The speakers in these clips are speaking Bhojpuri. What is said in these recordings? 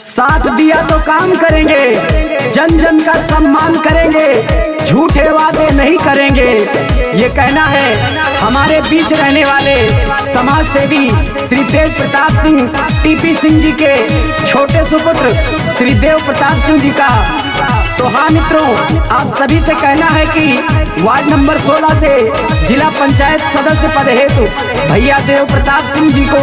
साथ दिया तो काम करेंगे, जन जन का सम्मान करेंगे, झूठे वादे नहीं करेंगे। ये कहना है हमारे बीच रहने वाले समाज सेवी श्री तेज प्रताप सिंह टीपी सिंह जी के छोटे सुपुत्र श्री देव प्रताप सिंह जी का। तो हाँ मित्रों, आप सभी से कहना है कि वार्ड नंबर 16 से जिला पंचायत सदस्य पद हेतु भैया देव प्रताप सिंह जी को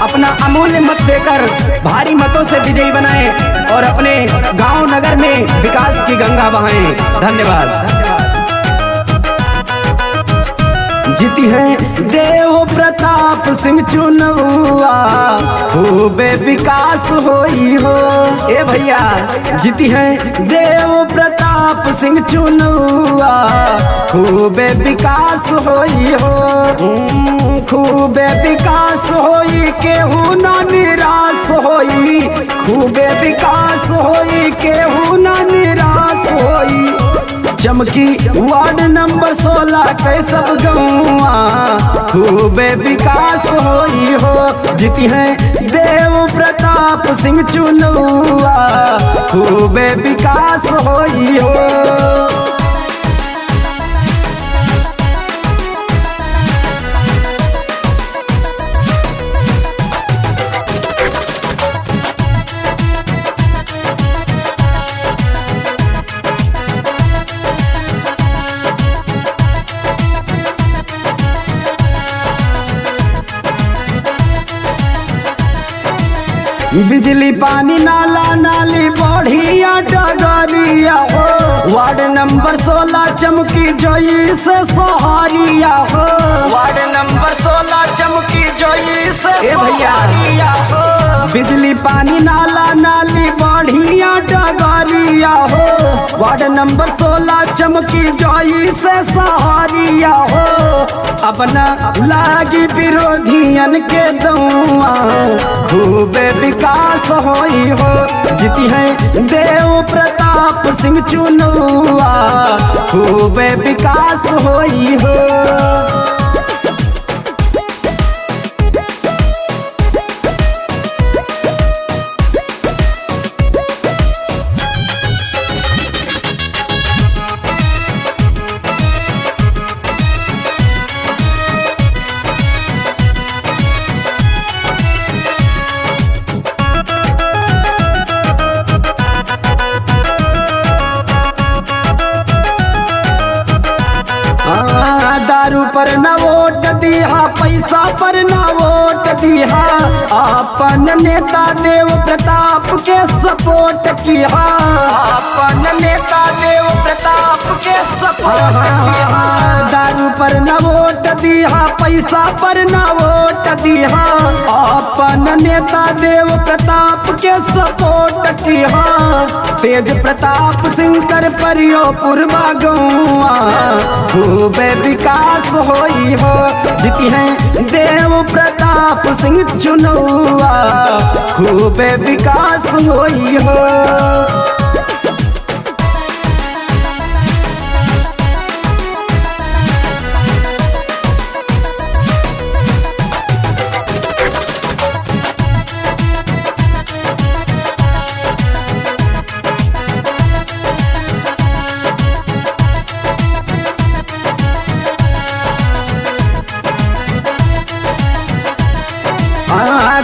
अपना अमूल्य मत देकर भारी मतों से विजयी बनाएं और अपने गांव नगर में विकास की गंगा बहाएं। धन्यवाद। जीती है देव प्रताप सिंह चुनौआ, खूबे विकास होई हो। ए भैया, जीती है देव प्रताप सिंह चुनौआ, खूबे विकास होई हो। खूबे विकास होई, केहू ना निराश होई। खूबे विकास होई, केहू ना निराश होई। चमकी वार्ड नंबर 16 के सब गौआ, खूबे विकास होई हो। जीती है देव प्रताप सिंह चुनौआ, खूबे विकास होई हो। बिजली पानी नाला नाली बढ़िया डगरिया हो। वार्ड नंबर 16 चमकी जोई से सहारिया हो। वार्ड नंबर 16 चमकी जोई से सहारिया हो। बिजली पानी नाला नाली बढ़िया डगरिया हो। वार्ड नंबर 16 चमकी जोई से सहारिया हो। अपना लागी विरोधियन के दौआ, खूबे विकास होई हो। जीती है देव प्रताप सिंह चुनौआ, खूबे विकास होई हो। दारू पर न वोट दिया, पैसा पर न वोट दिया। अपन नेता देव प्रताप के सपोर्ट किया। अपन नेता देव प्रताप के सपोर्ट किया। दारू पर न वोट दिया, पैसा पर न वोट दिया। अपन नेता देव प्रताप के सपोर्ट किया। तेज प्रताप सिंह कर परियो पूर्वा गौआ, खूबे विकास होई हो। जीती है देव प्रताप सिंह चुनौआ, खूबे विकास होई हो।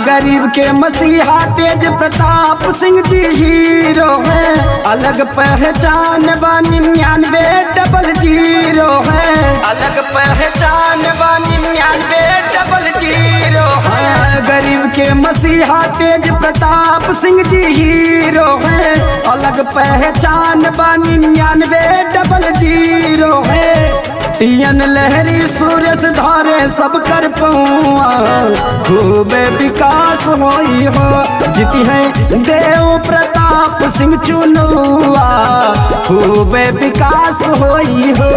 गरीब के मसीहा तेज प्रताप सिंह जी हीरो है। अलग पहचान बा 99 डबल जीरो है। अलग पहचान बा 99 डबल जीरो है। गरीब के मसीहा तेज प्रताप सिंह जी हीरो है। अलग पहचान बा 99 डबल जीरो है। टियन लहरी सूरज धारे सब कर पौआ, खूबे विकास होई हो। जीती है देव प्रताप सिंह चुनौआ, खूबे विकास होई हो।